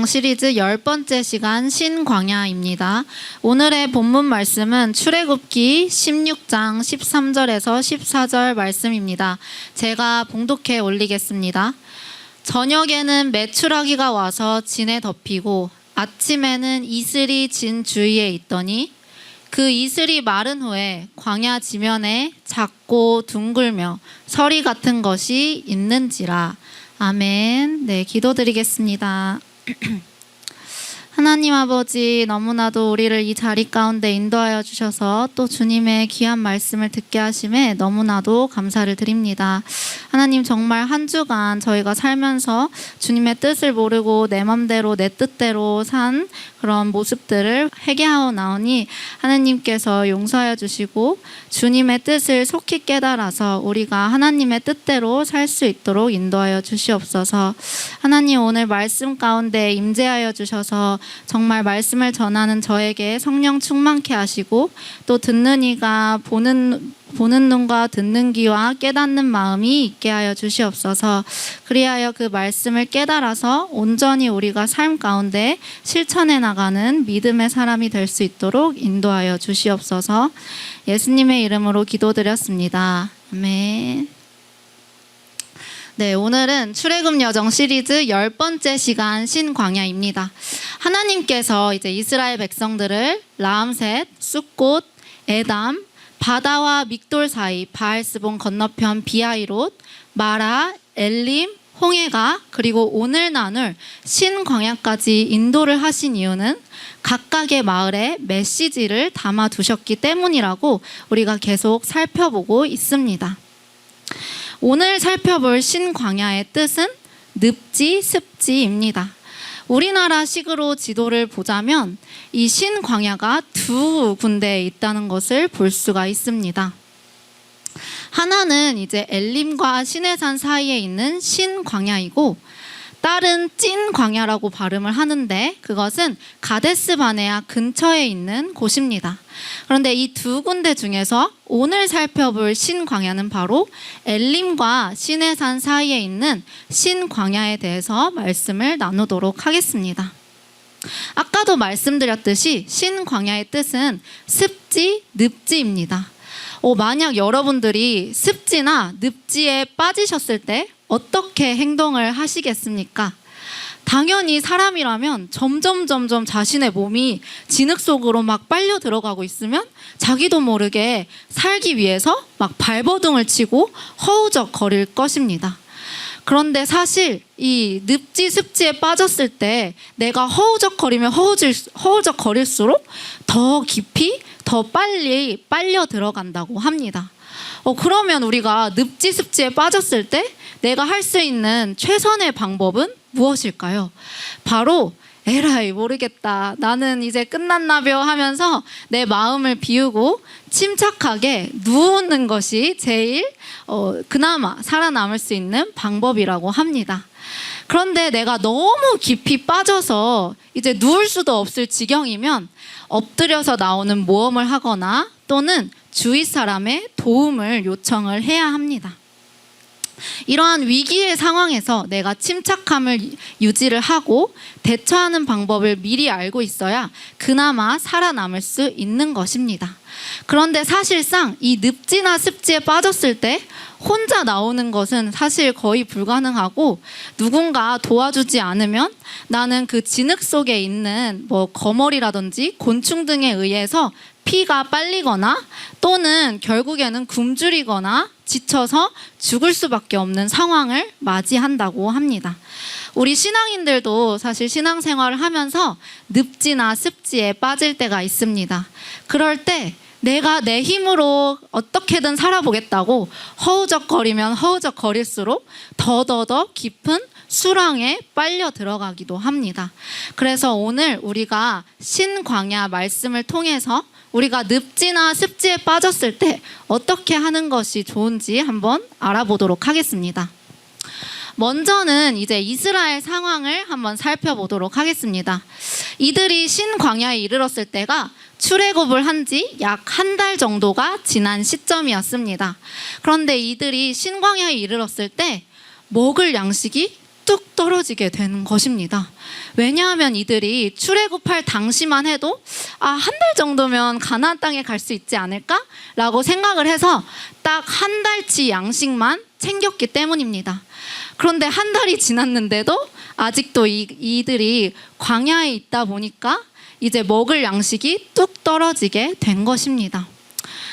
여정 시리즈 10번째 시간 신광야입니다. 오늘의 본문 말씀은 출애굽기 16장 13절에서 14절 말씀입니다. 제가 봉독해 올리겠습니다. 저녁에는 메추라기가 와서 진에 덮이고 아침에는 이슬이 진 주위에 있더니 그 이슬이 마른 후에 광야 지면에 작고 둥글며 서리 같은 것이 있는지라. 아멘. 네, 기도드리겠습니다. 하나님 아버지, 너무나도 우리를 이 자리 가운데 인도하여 주셔서 또 주님의 귀한 말씀을 듣게 하심에 너무나도 감사를 드립니다. 하나님, 정말 한 주간 저희가 살면서 주님의 뜻을 모르고 내 맘대로 내 뜻대로 산 그런 모습들을 회개하고 나오니 하나님께서 용서하여 주시고 주님의 뜻을 속히 깨달아서 우리가 하나님의 뜻대로 살 수 있도록 인도하여 주시옵소서. 하나님, 오늘 말씀 가운데 임재하여 주셔서 정말 말씀을 전하는 저에게 성령 충만케 하시고 또 듣는 이가 보는 눈과 듣는 귀와 깨닫는 마음이 있게 하여 주시옵소서. 그리하여 그 말씀을 깨달아서 온전히 우리가 삶 가운데 실천해 나가는 믿음의 사람이 될 수 있도록 인도하여 주시옵소서. 예수님의 이름으로 기도드렸습니다. 아멘. 네, 오늘은 출애굽 여정 시리즈 10번째 시간 신광야입니다. 하나님께서 이제 이스라엘 백성들을 라암셋, 숫꽃, 에담, 바다와 믹돌 사이 바알스본 건너편 비하이롯, 마라, 엘림, 홍해가 그리고 오늘 나눌 신광야까지 인도를 하신 이유는 각각의 마을에 메시지를 담아 두셨기 때문이라고 우리가 계속 살펴보고 있습니다. 오늘 살펴볼 신광야의 뜻은 늪지, 습지입니다. 우리나라 식으로 지도를 보자면 이 신광야가 두 군데에 있다는 것을 볼 수가 있습니다. 하나는 이제 엘림과 시내산 사이에 있는 신광야이고 딸은 찐광야라고 발음을 하는데 그것은 가데스 바네아 근처에 있는 곳입니다. 그런데 이 두 군데 중에서 오늘 살펴볼 신광야는 바로 엘림과 시내산 사이에 있는 신광야에 대해서 말씀을 나누도록 하겠습니다. 아까도 말씀드렸듯이 신광야의 뜻은 습지, 늪지입니다. 만약 여러분들이 습지나 늪지에 빠지셨을 때 어떻게 행동을 하시겠습니까? 당연히 사람이라면 점점 자신의 몸이 진흙 속으로 막 빨려 들어가고 있으면 자기도 모르게 살기 위해서 막 발버둥을 치고 허우적거릴 것입니다. 그런데 사실 이 늪지 습지에 빠졌을 때 내가 허우적거리면 허우적거릴수록 더 깊이 더 빨리 빨려 들어간다고 합니다. 그러면 우리가 늪지 습지에 빠졌을 때 내가 할 수 있는 최선의 방법은 무엇일까요? 바로 에라이 모르겠다, 나는 이제 끝났나벼 하면서 내 마음을 비우고 침착하게 누우는 것이 제일 그나마 살아남을 수 있는 방법이라고 합니다. 그런데 내가 너무 깊이 빠져서 이제 누울 수도 없을 지경이면 엎드려서 나오는 모험을 하거나 또는 주위 사람의 도움을 요청을 해야 합니다. 이러한 위기의 상황에서 내가 침착함을 유지를 하고 대처하는 방법을 미리 알고 있어야 그나마 살아남을 수 있는 것입니다. 그런데 사실상 이 늪지나 습지에 빠졌을 때 혼자 나오는 것은 사실 거의 불가능하고 누군가 도와주지 않으면 나는 그 진흙 속에 있는 거머리라든지 곤충 등에 의해서 피가 빨리거나 또는 결국에는 굶주리거나 지쳐서 죽을 수밖에 없는 상황을 맞이한다고 합니다. 우리 신앙인들도 사실 신앙생활을 하면서 늪지나 습지에 빠질 때가 있습니다. 그럴 때 내가 내 힘으로 어떻게든 살아보겠다고 허우적거리면 허우적거릴수록 더더더 깊은 수렁에 빨려 들어가기도 합니다. 그래서 오늘 우리가 신광야 말씀을 통해서 우리가 늪지나 습지에 빠졌을 때 어떻게 하는 것이 좋은지 한번 알아보도록 하겠습니다. 먼저는 이제 이스라엘 상황을 한번 살펴보도록 하겠습니다. 이들이 신광야에 이르렀을 때가 출애굽을 한 지 약 한 달 정도가 지난 시점이었습니다. 그런데 이들이 신광야에 이르렀을 때 먹을 양식이 뚝 떨어지게 된 것입니다. 왜냐하면 이들이 출애굽할 당시만 해도 한 달 정도면 가나안 땅에 갈 수 있지 않을까라고 생각을 해서 딱 한 달치 양식만 챙겼기 때문입니다. 그런데 한 달이 지났는데도 아직도 이들이 광야에 있다 보니까 이제 먹을 양식이 뚝 떨어지게 된 것입니다.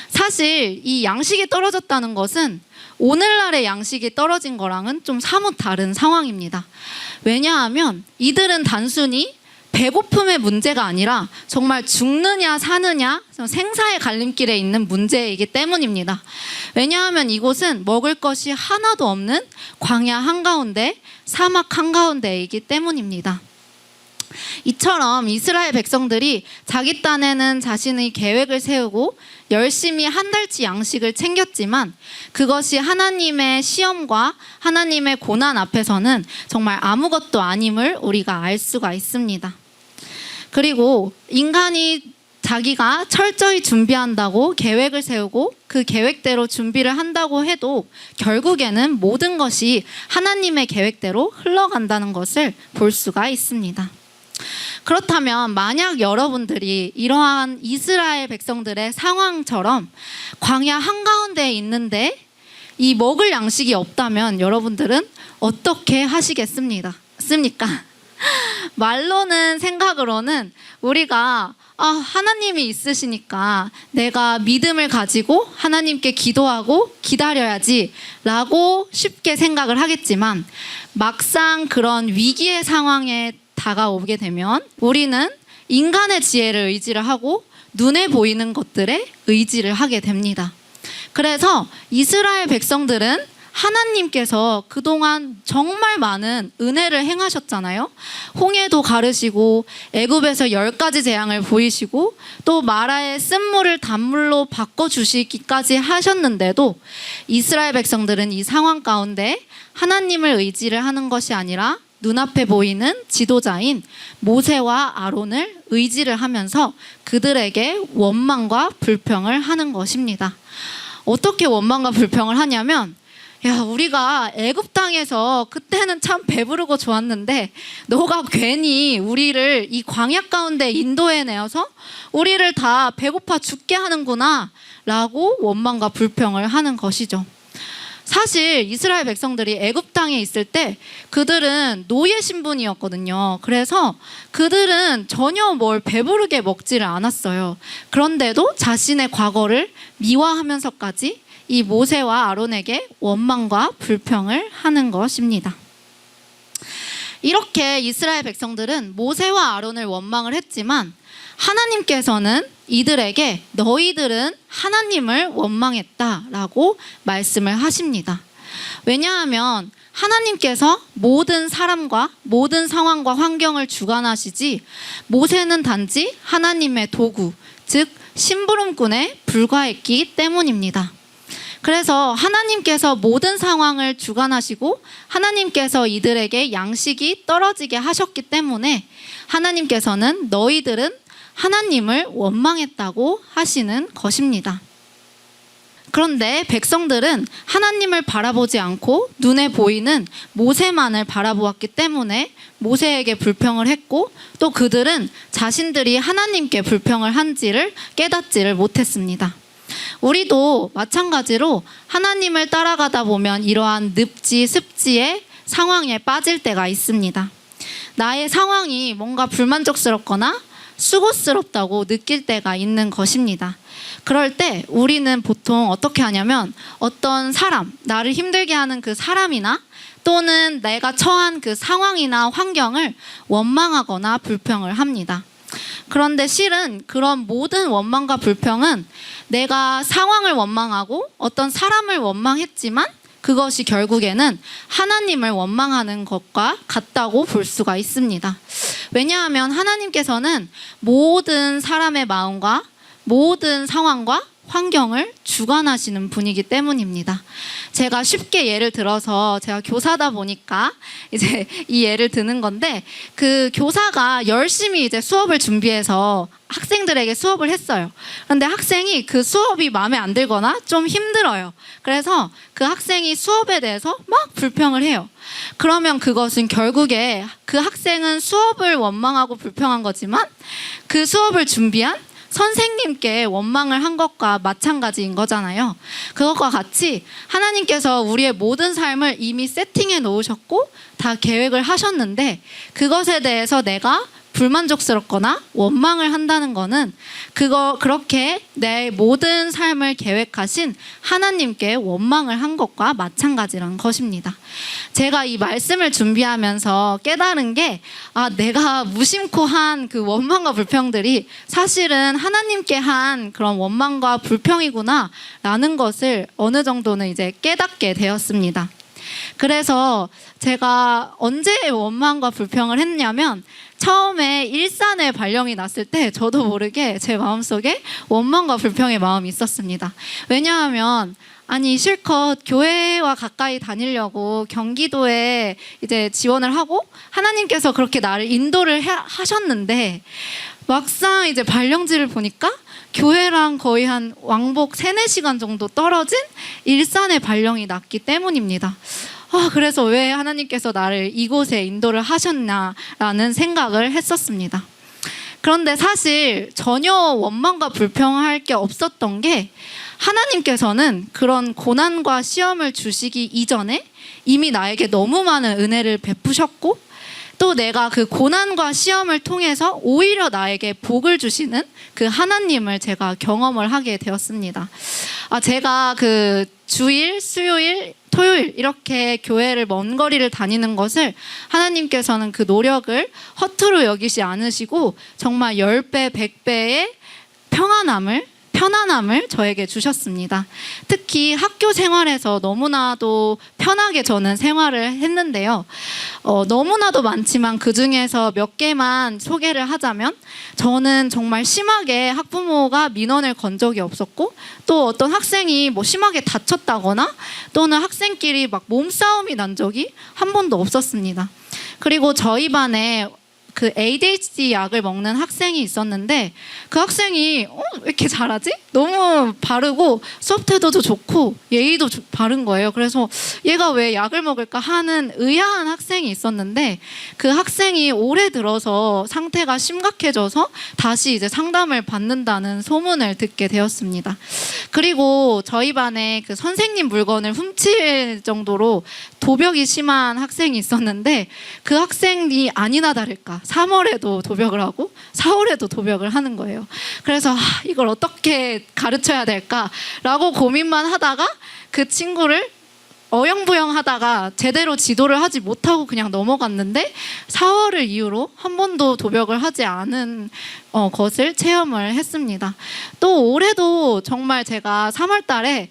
사실 이 양식이 떨어졌다는 것은 오늘날의 양식이 떨어진 거랑은 좀 사뭇 다른 상황입니다. 왜냐하면 이들은 단순히 배고픔의 문제가 아니라 정말 죽느냐 사느냐 생사의 갈림길에 있는 문제이기 때문입니다. 왜냐하면 이곳은 먹을 것이 하나도 없는 광야 한가운데, 사막 한가운데이기 때문입니다. 이처럼 이스라엘 백성들이 자기 딴에는 자신의 계획을 세우고 열심히 한 달치 양식을 챙겼지만 그것이 하나님의 시험과 하나님의 고난 앞에서는 정말 아무것도 아님을 우리가 알 수가 있습니다. 그리고 인간이 자기가 철저히 준비한다고 계획을 세우고 그 계획대로 준비를 한다고 해도 결국에는 모든 것이 하나님의 계획대로 흘러간다는 것을 볼 수가 있습니다. 그렇다면 만약 여러분들이 이러한 이스라엘 백성들의 상황처럼 광야 한가운데에 있는데 이 먹을 양식이 없다면 여러분들은 어떻게 하시겠습니까? 말로는 생각으로는 우리가 하나님이 있으시니까 내가 믿음을 가지고 하나님께 기도하고 기다려야지 라고 쉽게 생각을 하겠지만 막상 그런 위기의 상황에 다가오게 되면 우리는 인간의 지혜를 의지를 하고 눈에 보이는 것들에 의지를 하게 됩니다. 그래서 이스라엘 백성들은 하나님께서 그동안 정말 많은 은혜를 행하셨잖아요. 홍해도 가르시고 애굽에서 10가지 재앙을 보이시고 또 마라의 쓴물을 단물로 바꿔주시기까지 하셨는데도 이스라엘 백성들은 이 상황 가운데 하나님을 의지를 하는 것이 아니라 눈앞에 보이는 지도자인 모세와 아론을 의지를 하면서 그들에게 원망과 불평을 하는 것입니다. 어떻게 원망과 불평을 하냐면 우리가 애굽 땅에서 그때는 참 배부르고 좋았는데 너가 괜히 우리를 이 광야 가운데 인도해내어서 우리를 다 배고파 죽게 하는구나 라고 원망과 불평을 하는 것이죠. 사실 이스라엘 백성들이 애굽 땅에 있을 때 그들은 노예 신분이었거든요. 그래서 그들은 전혀 뭘 배부르게 먹지를 않았어요. 그런데도 자신의 과거를 미화하면서까지 이 모세와 아론에게 원망과 불평을 하는 것입니다. 이렇게 이스라엘 백성들은 모세와 아론을 원망을 했지만 하나님께서는 이들에게 너희들은 하나님을 원망했다라고 말씀을 하십니다. 왜냐하면 하나님께서 모든 사람과 모든 상황과 환경을 주관하시지 모세는 단지 하나님의 도구, 즉 심부름꾼에 불과했기 때문입니다. 그래서 하나님께서 모든 상황을 주관하시고 하나님께서 이들에게 양식이 떨어지게 하셨기 때문에 하나님께서는 너희들은 하나님을 원망했다고 하시는 것입니다. 그런데 백성들은 하나님을 바라보지 않고 눈에 보이는 모세만을 바라보았기 때문에 모세에게 불평을 했고 또 그들은 자신들이 하나님께 불평을 한지를 깨닫지를 못했습니다. 우리도 마찬가지로 하나님을 따라가다 보면 이러한 늪지, 습지의 상황에 빠질 때가 있습니다. 나의 상황이 뭔가 불만족스럽거나 수고스럽다고 느낄 때가 있는 것입니다. 그럴 때 우리는 보통 어떻게 하냐면 어떤 사람, 나를 힘들게 하는 그 사람이나 또는 내가 처한 그 상황이나 환경을 원망하거나 불평을 합니다. 그런데 실은 그런 모든 원망과 불평은 내가 상황을 원망하고 어떤 사람을 원망했지만 그것이 결국에는 하나님을 원망하는 것과 같다고 볼 수가 있습니다. 왜냐하면 하나님께서는 모든 사람의 마음과 모든 상황과 환경을 주관하시는 분이기 때문입니다. 제가 쉽게 예를 들어서 제가 교사다 보니까 이제 이 예를 드는 건데 그 교사가 열심히 이제 수업을 준비해서 학생들에게 수업을 했어요. 그런데 학생이 그 수업이 마음에 안 들거나 좀 힘들어요. 그래서 그 학생이 수업에 대해서 막 불평을 해요. 그러면 그것은 결국에 그 학생은 수업을 원망하고 불평한 거지만 그 수업을 준비한 선생님께 원망을 한 것과 마찬가지인 거잖아요. 그것과 같이 하나님께서 우리의 모든 삶을 이미 세팅해 놓으셨고 다 계획을 하셨는데 그것에 대해서 내가 불만족스럽거나 원망을 한다는 거는 그렇게 내 모든 삶을 계획하신 하나님께 원망을 한 것과 마찬가지라는 것입니다. 제가 이 말씀을 준비하면서 깨달은 게 내가 무심코 한 그 원망과 불평들이 사실은 하나님께 한 그런 원망과 불평이구나 라는 것을 어느 정도는 이제 깨닫게 되었습니다. 그래서 제가 언제 원망과 불평을 했냐면 처음에 일산에 발령이 났을 때 저도 모르게 제 마음속에 원망과 불평의 마음이 있었습니다. 왜냐하면 실컷 교회와 가까이 다니려고 경기도에 이제 지원을 하고 하나님께서 그렇게 나를 인도를 하셨는데 막상 이제 발령지를 보니까 교회랑 거의 한 왕복 3-4시간 정도 떨어진 일산에 발령이 났기 때문입니다. 그래서 왜 하나님께서 나를 이곳에 인도를 하셨나라는 생각을 했었습니다. 그런데 사실 전혀 원망과 불평할 게 없었던 게 하나님께서는 그런 고난과 시험을 주시기 이전에 이미 나에게 너무 많은 은혜를 베푸셨고 또 내가 그 고난과 시험을 통해서 오히려 나에게 복을 주시는 그 하나님을 제가 경험을 하게 되었습니다. 제가 그 주일, 수요일, 토요일 이렇게 교회를 먼 거리를 다니는 것을 하나님께서는 그 노력을 허투루 여기지 않으시고 정말 10배, 100배의 편안함을 저에게 주셨습니다. 특히 학교 생활에서 너무나도 편하게 저는 생활을 했는데요. 너무나도 많지만 그 중에서 몇 개만 소개를 하자면 저는 정말 심하게 학부모가 민원을 건 적이 없었고 또 어떤 학생이 심하게 다쳤다거나 또는 학생끼리 막 몸싸움이 난 적이 한 번도 없었습니다. 그리고 저희 반에 그 ADHD 약을 먹는 학생이 있었는데 그 학생이 왜 이렇게 잘하지? 너무 바르고 수업 태도도 좋고 예의도 바른 거예요. 그래서 얘가 왜 약을 먹을까 하는 의아한 학생이 있었는데 그 학생이 올해 들어서 상태가 심각해져서 다시 이제 상담을 받는다는 소문을 듣게 되었습니다. 그리고 저희 반에 그 선생님 물건을 훔칠 정도로 도벽이 심한 학생이 있었는데 그 학생이 아니나 다를까 3월에도 도벽을 하고 4월에도 도벽을 하는 거예요. 그래서 이걸 어떻게 가르쳐야 될까라고 고민만 하다가 그 친구를 어영부영 하다가 제대로 지도를 하지 못하고 그냥 넘어갔는데 4월을 이후로 한 번도 도벽을 하지 않은 것을 체험을 했습니다. 또 올해도 정말 제가 3월 달에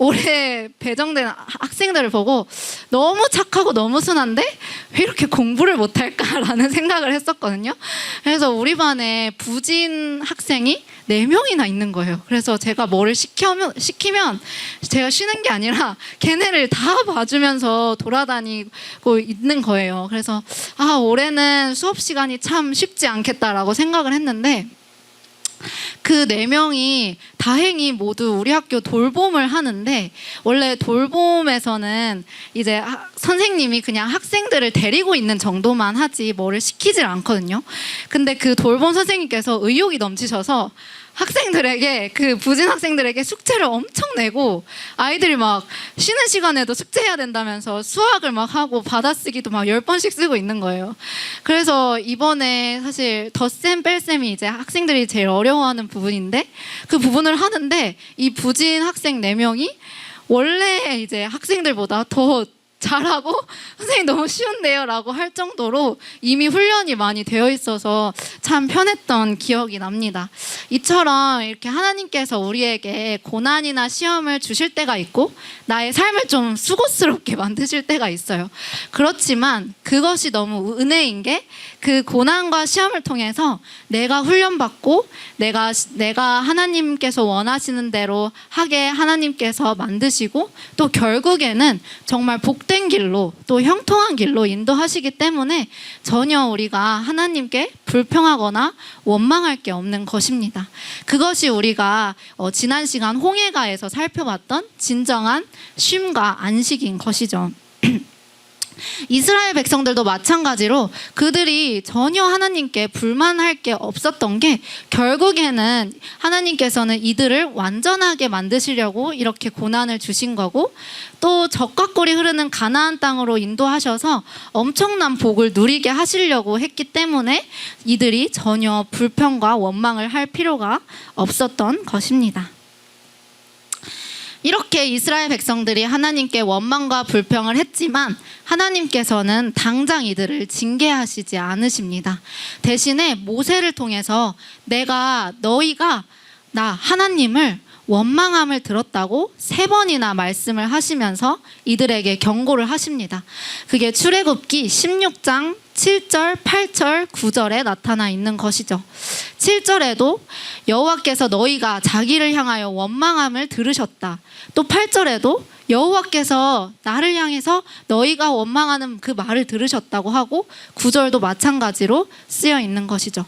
올해 배정된 학생들을 보고 너무 착하고 너무 순한데 왜 이렇게 공부를 못할까라는 생각을 했었거든요. 그래서 우리 반에 부진 학생이 4명이나 있는 거예요. 그래서 제가 뭐를 시키면 제가 쉬는 게 아니라 걔네를 다 봐주면서 돌아다니고 있는 거예요. 그래서 올해는 수업 시간이 참 쉽지 않겠다라고 생각을 했는데 그 4명이 다행히 모두 우리 학교 돌봄을 하는데 원래 돌봄에서는 이제 선생님이 그냥 학생들을 데리고 있는 정도만 하지 뭐를 시키질 않거든요. 근데 그 돌봄 선생님께서 의욕이 넘치셔서 학생들에게 그 부진 학생들에게 숙제를 엄청 내고 아이들이 막 쉬는 시간에도 숙제해야 된다면서 수학을 막 하고 받아쓰기도 막 10번씩 쓰고 있는 거예요. 그래서 이번에 사실 덧셈 뺄셈이 이제 학생들이 제일 어려워하는 부분인데 그 부분을 하는데 이 부진 학생 4명이 원래 이제 학생들보다 더 잘하고 선생님 너무 쉬운데요 라고 할 정도로 이미 훈련이 많이 되어 있어서 참 편했던 기억이 납니다. 이처럼 이렇게 하나님께서 우리에게 고난이나 시험을 주실 때가 있고 나의 삶을 좀 수고스럽게 만드실 때가 있어요. 그렇지만 그것이 너무 은혜인 게 그 고난과 시험을 통해서 내가 훈련받고 내가 하나님께서 원하시는 대로 하게 하나님께서 만드시고 또 결국에는 정말 복된 길로 또 형통한 길로 인도하시기 때문에 전혀 우리가 하나님께 불평하거나 원망할 게 없는 것입니다. 그것이 우리가 지난 시간 홍해가에서 살펴봤던 진정한 쉼과 안식인 것이죠. 이스라엘 백성들도 마찬가지로 그들이 전혀 하나님께 불만할 게 없었던 게 결국에는 하나님께서는 이들을 완전하게 만드시려고 이렇게 고난을 주신 거고 또 적과 꿀이 흐르는 가나안 땅으로 인도하셔서 엄청난 복을 누리게 하시려고 했기 때문에 이들이 전혀 불평과 원망을 할 필요가 없었던 것입니다. 이렇게 이스라엘 백성들이 하나님께 원망과 불평을 했지만 하나님께서는 당장 이들을 징계하시지 않으십니다. 대신에 모세를 통해서 너희가 나 하나님을 원망함을 들었다고 3번이나 말씀을 하시면서 이들에게 경고를 하십니다. 그게 출애굽기 16장 7절, 8절, 9절에 나타나 있는 것이죠. 7절에도 여호와께서 너희가 자기를 향하여 원망함을 들으셨다. 또 8절에도 여호와께서 나를 향해서 너희가 원망하는 그 말을 들으셨다고 하고 9절도 마찬가지로 쓰여 있는 것이죠.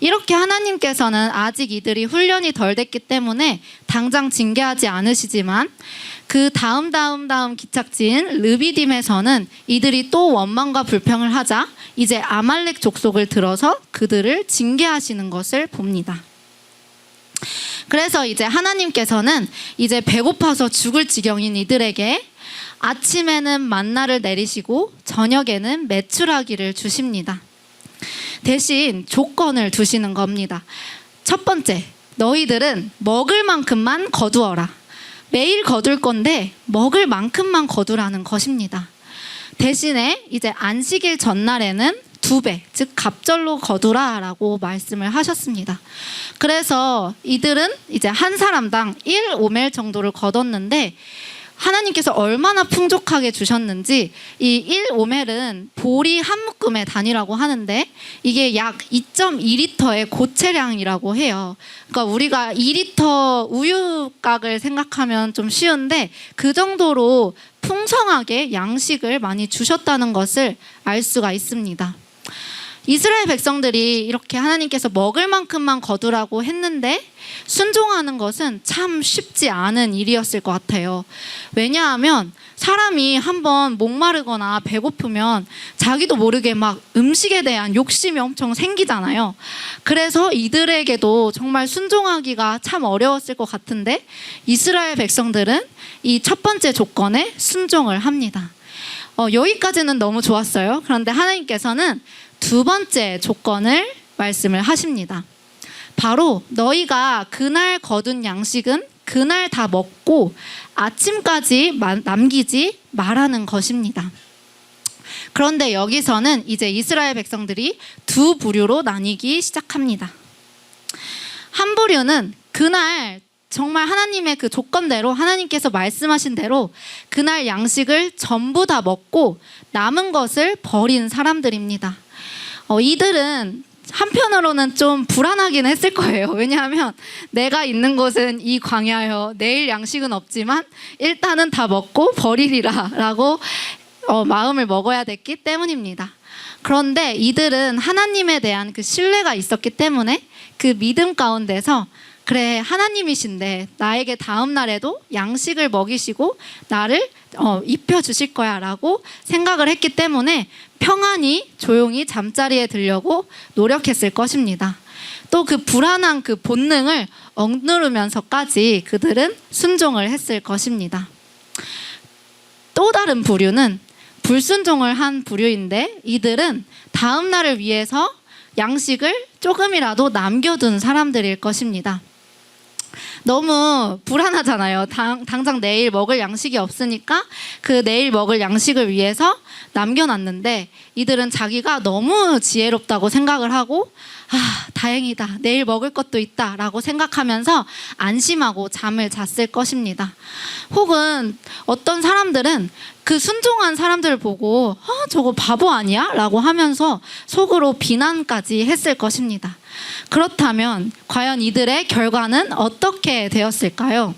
이렇게 하나님께서는 아직 이들이 훈련이 덜 됐기 때문에 당장 징계하지 않으시지만 그 다음 기착지인 르비딤에서는 이들이 또 원망과 불평을 하자 이제 아말렉 족속을 들어서 그들을 징계하시는 것을 봅니다. 그래서 이제 하나님께서는 이제 배고파서 죽을 지경인 이들에게 아침에는 만나를 내리시고 저녁에는 메추라기를 주십니다. 대신 조건을 두시는 겁니다. 첫 번째, 너희들은 먹을 만큼만 거두어라. 매일 거둘 건데 먹을 만큼만 거두라는 것입니다. 대신에 이제 안식일 전날에는 2배, 즉 갑절로 거두라라고 말씀을 하셨습니다. 그래서 이들은 이제 한 사람당 1오멜 정도를 거뒀는데 하나님께서 얼마나 풍족하게 주셨는지 이 1오멜은 보리 한 묶음의 단위라고 하는데 이게 약 2.2리터의 고체량이라고 해요. 그러니까 우리가 2리터 우유곽을 생각하면 좀 쉬운데 그 정도로 풍성하게 양식을 많이 주셨다는 것을 알 수가 있습니다. 이스라엘 백성들이 이렇게 하나님께서 먹을 만큼만 거두라고 했는데 순종하는 것은 참 쉽지 않은 일이었을 것 같아요. 왜냐하면 사람이 한번 목마르거나 배고프면 자기도 모르게 막 음식에 대한 욕심이 엄청 생기잖아요. 그래서 이들에게도 정말 순종하기가 참 어려웠을 것 같은데 이스라엘 백성들은 이 첫 번째 조건에 순종을 합니다. 여기까지는 너무 좋았어요. 그런데 하나님께서는 2번째 조건을 말씀을 하십니다. 바로 너희가 그날 거둔 양식은 그날 다 먹고 아침까지 남기지 말라는 것입니다. 그런데 여기서는 이제 이스라엘 백성들이 2부류로 나뉘기 시작합니다. 한 부류는 그날 정말 하나님의 그 조건대로 하나님께서 말씀하신 대로 그날 양식을 전부 다 먹고 남은 것을 버린 사람들입니다. 이들은 한편으로는 좀 불안하긴 했을 거예요. 왜냐하면 내가 있는 곳은 이 광야여 내일 양식은 없지만 일단은 다 먹고 버리리라 라고 마음을 먹어야 됐기 때문입니다. 그런데 이들은 하나님에 대한 그 신뢰가 있었기 때문에 그 믿음 가운데서 그래 하나님이신데 나에게 다음 날에도 양식을 먹이시고 나를 입혀주실 거야 라고 생각을 했기 때문에 평안히 조용히 잠자리에 들려고 노력했을 것입니다. 또 그 불안한 그 본능을 억누르면서까지 그들은 순종을 했을 것입니다. 또 다른 부류는 불순종을 한 부류인데 이들은 다음 날을 위해서 양식을 조금이라도 남겨둔 사람들일 것입니다. 너무 불안하잖아요. 당장 내일 먹을 양식이 없으니까 그 내일 먹을 양식을 위해서 남겨놨는데 이들은 자기가 너무 지혜롭다고 생각을 하고 다행이다. 내일 먹을 것도 있다라고 생각하면서 안심하고 잠을 잤을 것입니다. 혹은 어떤 사람들은 그 순종한 사람들을 보고 저거 바보 아니야? 라고 하면서 속으로 비난까지 했을 것입니다. 그렇다면 과연 이들의 결과는 어떻게 되었을까요?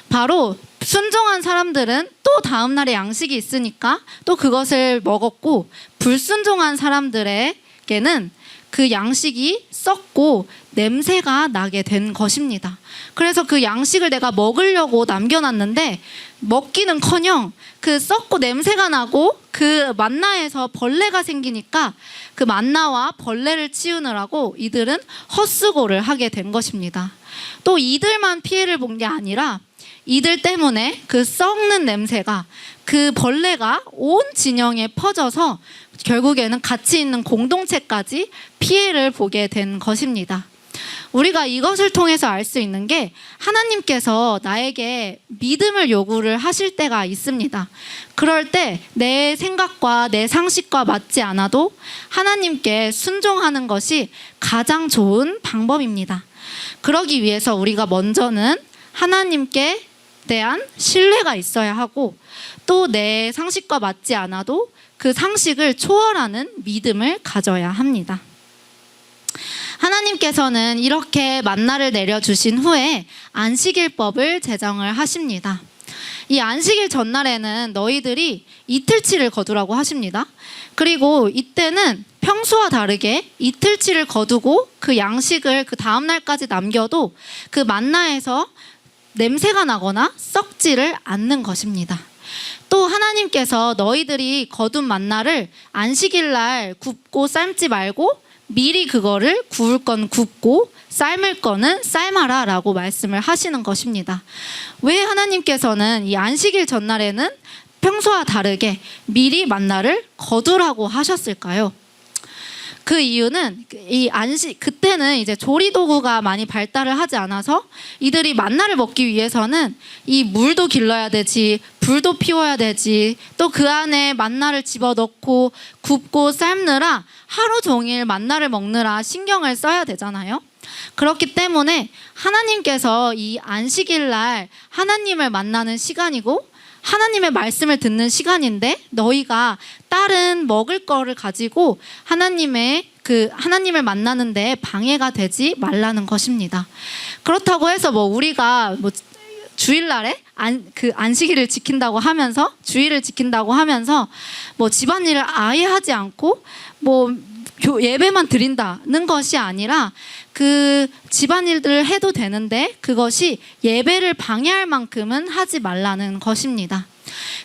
바로 순종한 사람들은 또 다음 날에 양식이 있으니까 또 그것을 먹었고, 불순종한 사람들에게는 그 양식이 썩고 냄새가 나게 된 것입니다. 그래서 그 양식을 내가 먹으려고 남겨놨는데 먹기는커녕 그 썩고 냄새가 나고 그 만나에서 벌레가 생기니까 그 만나와 벌레를 치우느라고 이들은 헛수고를 하게 된 것입니다. 또 이들만 피해를 본 게 아니라 이들 때문에 그 썩는 냄새가, 그 벌레가 온 진영에 퍼져서 결국에는 같이 있는 공동체까지 피해를 보게 된 것입니다. 우리가 이것을 통해서 알 수 있는 게 하나님께서 나에게 믿음을 요구를 하실 때가 있습니다. 그럴 때 내 생각과 내 상식과 맞지 않아도 하나님께 순종하는 것이 가장 좋은 방법입니다. 그러기 위해서 우리가 먼저는 하나님께 대한 신뢰가 있어야 하고, 또 내 상식과 맞지 않아도 그 상식을 초월하는 믿음을 가져야 합니다. 하나님께서는 이렇게 만나를 내려주신 후에 안식일법을 제정을 하십니다. 이 안식일 전날에는 너희들이 이틀치를 거두라고 하십니다. 그리고 이때는 평소와 다르게 이틀치를 거두고 그 양식을 그 다음 날까지 남겨도 그 만나에서 냄새가 나거나 썩지를 않는 것입니다. 또 하나님께서 너희들이 거둔 만나를 안식일 날 굽고 삶지 말고 미리 그거를 구울 건 굽고 삶을 거는 삶아라 라고 말씀을 하시는 것입니다. 왜 하나님께서는 이 안식일 전날에는 평소와 다르게 미리 만나를 거두라고 하셨을까요? 그 이유는 그때는 이제 조리 도구가 많이 발달을 하지 않아서 이들이 만나를 먹기 위해서는 이 물도 길러야 되지, 불도 피워야 되지, 또 그 안에 만나를 집어넣고 굽고 삶느라 하루 종일 만나를 먹느라 신경을 써야 되잖아요. 그렇기 때문에 하나님께서 이 안식일 날 하나님을 만나는 시간이고 하나님의 말씀을 듣는 시간인데 너희가 다른 먹을 거를 가지고 하나님을 만나는데 방해가 되지 말라는 것입니다. 그렇다고 해서 우리가 주일날에 안식일을 지킨다고 하면서, 주일을 지킨다고 하면서 집안일을 아예 하지 않고 예배만 드린다는 것이 아니라 그 집안일들을 해도 되는데 그것이 예배를 방해할 만큼은 하지 말라는 것입니다.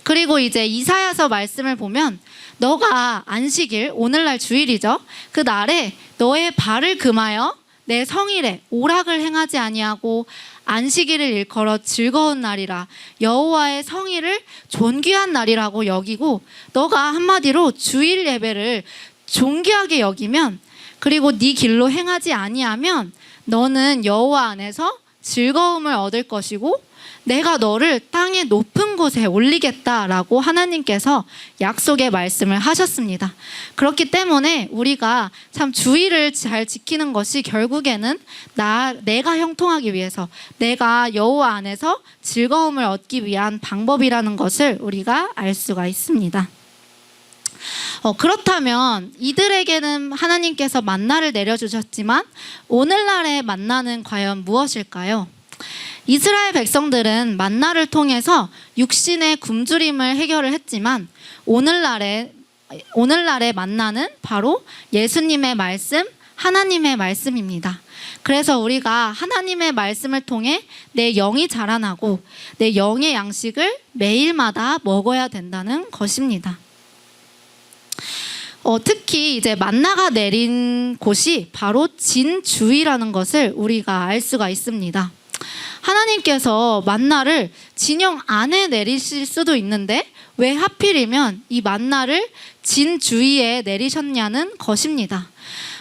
그리고 이제 이사야서 말씀을 보면 너가 안식일, 오늘날 주일이죠. 그 날에 너의 발을 금하여 내 성일에 오락을 행하지 아니하고 안식일을 일컬어 즐거운 날이라 여호와의 성일을 존귀한 날이라고 여기고, 너가 한마디로 주일 예배를 존귀하게 여기면, 그리고 네 길로 행하지 아니하면 너는 여호와 안에서 즐거움을 얻을 것이고 내가 너를 땅의 높은 곳에 올리겠다라고 하나님께서 약속의 말씀을 하셨습니다. 그렇기 때문에 우리가 참 주일을 잘 지키는 것이 결국에는 내가 형통하기 위해서, 내가 여호와 안에서 즐거움을 얻기 위한 방법이라는 것을 우리가 알 수가 있습니다. 그렇다면 이들에게는 하나님께서 만나를 내려주셨지만 오늘날의 만나는 과연 무엇일까요? 이스라엘 백성들은 만나를 통해서 육신의 굶주림을 해결을 했지만 오늘날의 만나는 바로 예수님의 말씀, 하나님의 말씀입니다. 그래서 우리가 하나님의 말씀을 통해 내 영이 자라나고 내 영의 양식을 매일마다 먹어야 된다는 것입니다. 특히 이제 만나가 내린 곳이 바로 진주이라는 것을 우리가 알 수가 있습니다. 하나님께서 만나를 진영 안에 내리실 수도 있는데 왜 하필이면 이 만나를 진주위에 내리셨냐는 것입니다.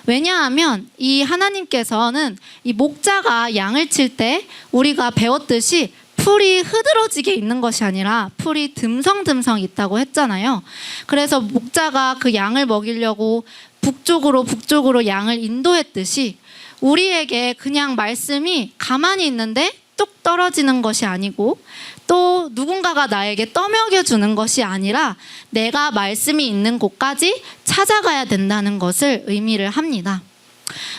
왜냐하면 이 하나님께서는 이 목자가 양을 칠 때 우리가 배웠듯이 풀이 흐드러지게 있는 것이 아니라 풀이 듬성듬성 있다고 했잖아요. 그래서 목자가 그 양을 먹이려고 북쪽으로 양을 인도했듯이 우리에게 그냥 말씀이 가만히 있는데 뚝 떨어지는 것이 아니고 또 누군가가 나에게 떠먹여 주는 것이 아니라 내가 말씀이 있는 곳까지 찾아가야 된다는 것을 의미를 합니다.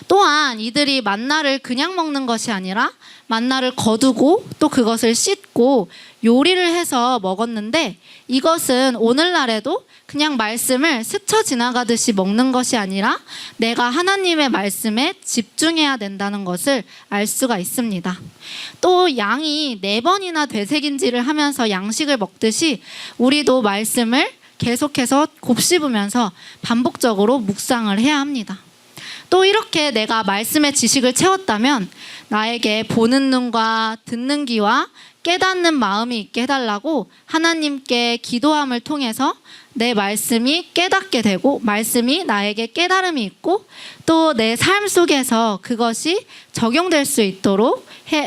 또한 이들이 만나를 그냥 먹는 것이 아니라 만나를 거두고 또 그것을 씻고 요리를 해서 먹었는데, 이것은 오늘날에도 그냥 말씀을 스쳐 지나가듯이 먹는 것이 아니라 내가 하나님의 말씀에 집중해야 된다는 것을 알 수가 있습니다. 또 양이 4번이나 되새김질을 하면서 양식을 먹듯이 우리도 말씀을 계속해서 곱씹으면서 반복적으로 묵상을 해야 합니다. 또 이렇게 내가 말씀의 지식을 채웠다면 나에게 보는 눈과 듣는 귀와 깨닫는 마음이 있게 해달라고 하나님께 기도함을 통해서 내 말씀이 깨닫게 되고 말씀이 나에게 깨달음이 있고 또 내 삶 속에서 그것이 적용될 수 있도록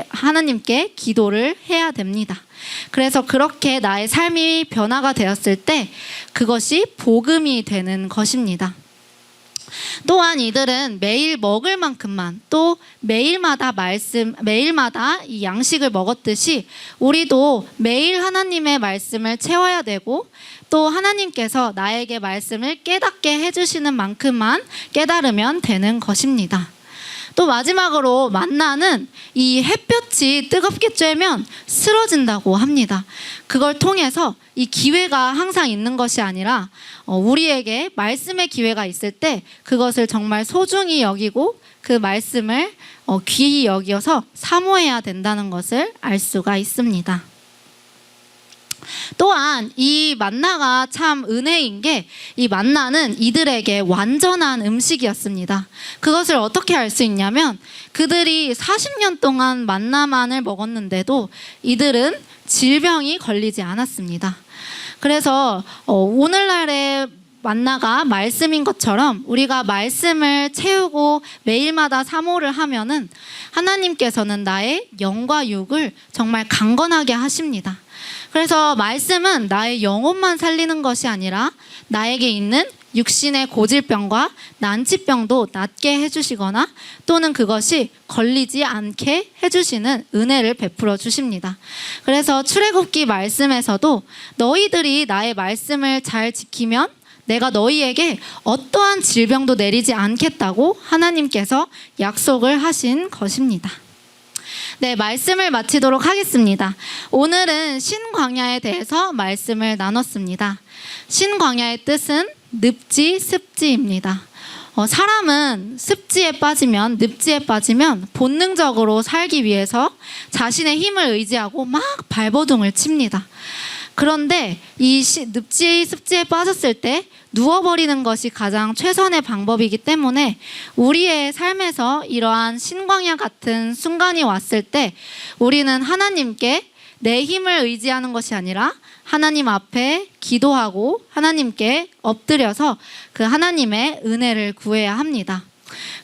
하나님께 기도를 해야 됩니다. 그래서 그렇게 나의 삶이 변화가 되었을 때 그것이 복음이 되는 것입니다. 또한 이들은 매일 먹을 만큼만 또 매일마다 이 양식을 먹었듯이 우리도 매일 하나님의 말씀을 채워야 되고 또 하나님께서 나에게 말씀을 깨닫게 해주시는 만큼만 깨달으면 되는 것입니다. 또 마지막으로 만나는 이 햇볕이 뜨겁게 쬐면 쓰러진다고 합니다. 그걸 통해서 이 기회가 항상 있는 것이 아니라 우리에게 말씀의 기회가 있을 때 그것을 정말 소중히 여기고 그 말씀을 귀히 여겨서 사모해야 된다는 것을 알 수가 있습니다. 또한 이 만나가 참 은혜인 게 이 만나는 이들에게 완전한 음식이었습니다. 그것을 어떻게 알 수 있냐면 그들이 40년 동안 만나만을 먹었는데도 이들은 질병이 걸리지 않았습니다. 그래서 오늘날의 만나가 말씀인 것처럼 우리가 말씀을 채우고 매일마다 사모를 하면은 하나님께서는 나의 영과 육을 정말 강건하게 하십니다. 그래서 말씀은 나의 영혼만 살리는 것이 아니라 나에게 있는 육신의 고질병과 난치병도 낫게 해주시거나 또는 그것이 걸리지 않게 해주시는 은혜를 베풀어 주십니다. 그래서 출애굽기 말씀에서도 너희들이 나의 말씀을 잘 지키면 내가 너희에게 어떠한 질병도 내리지 않겠다고 하나님께서 약속을 하신 것입니다. 네, 말씀을 마치도록 하겠습니다. 오늘은 신광야에 대해서 말씀을 나눴습니다. 신광야의 뜻은 늪지, 습지입니다. 사람은 습지에 빠지면, 늪지에 빠지면 본능적으로 살기 위해서 자신의 힘을 의지하고 막 발버둥을 칩니다. 그런데 이 늪지, 습지에 빠졌을 때 누워버리는 것이 가장 최선의 방법이기 때문에 우리의 삶에서 이러한 신광야 같은 순간이 왔을 때 우리는 하나님께 내 힘을 의지하는 것이 아니라 하나님 앞에 기도하고 하나님께 엎드려서 그 하나님의 은혜를 구해야 합니다.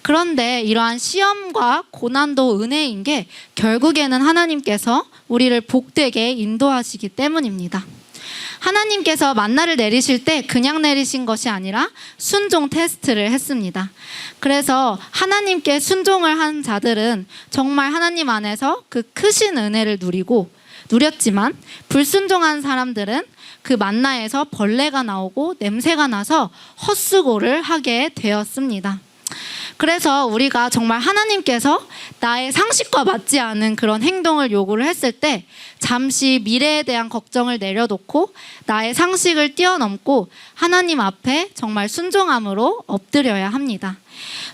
그런데 이러한 시험과 고난도 은혜인 게 결국에는 하나님께서 우리를 복되게 인도하시기 때문입니다. 하나님께서 만나를 내리실 때 그냥 내리신 것이 아니라 순종 테스트를 했습니다. 그래서 하나님께 순종을 한 자들은 정말 하나님 안에서 그 크신 은혜를 누렸지만 불순종한 사람들은 그 만나에서 벌레가 나오고 냄새가 나서 헛수고를 하게 되었습니다. 그래서 우리가 정말 하나님께서 나의 상식과 맞지 않은 그런 행동을 요구를 했을 때 잠시 미래에 대한 걱정을 내려놓고 나의 상식을 뛰어넘고 하나님 앞에 정말 순종함으로 엎드려야 합니다.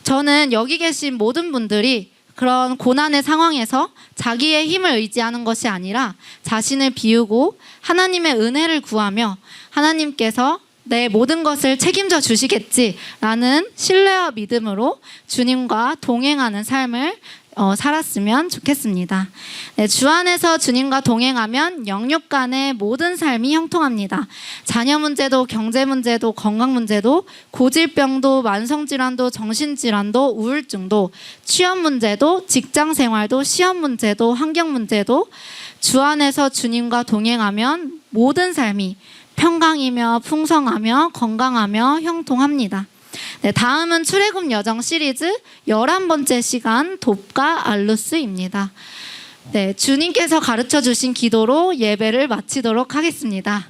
저는 여기 계신 모든 분들이 그런 고난의 상황에서 자기의 힘을 의지하는 것이 아니라 자신을 비우고 하나님의 은혜를 구하며 하나님께서 내 모든 것을 책임져 주시겠지라는 신뢰와 믿음으로 주님과 동행하는 삶을 살았으면 좋겠습니다. 네, 주 안에서 주님과 동행하면 영육 간의 모든 삶이 형통합니다. 자녀 문제도 경제 문제도 건강 문제도 고질병도 만성질환도 정신질환도 우울증도 취업 문제도 직장 생활도 시험 문제도 환경 문제도 주 안에서 주님과 동행하면 모든 삶이 평강이며 풍성하며 건강하며 형통합니다. 네, 다음은 출애굽 여정 시리즈 11번째 시간 돕가 알루스입니다. 네, 주님께서 가르쳐 주신 기도로 예배를 마치도록 하겠습니다.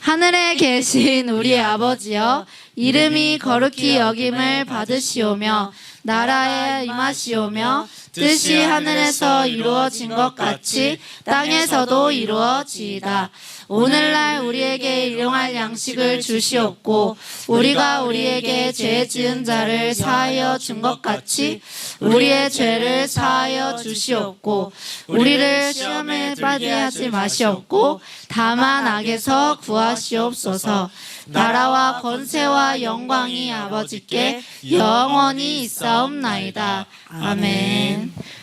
하늘에 계신 우리의 아버지여, 이름이 거룩히 여김을 받으시오며 나라에 임하시오며 뜻이 하늘에서 이루어진 것 같이 땅에서도 이루어지이다. 오늘날 우리에게 일용할 양식을 주시옵고 우리가 우리에게 죄 지은 자를 사하여 준 것 같이 우리의 죄를 사하여 주시옵고 우리를 시험에 빠지게 하지 마시옵고 다만 악에서 구하시옵소서. 나라와 권세와 영광이 아버지께 영원히 있사옵나이다. 아멘.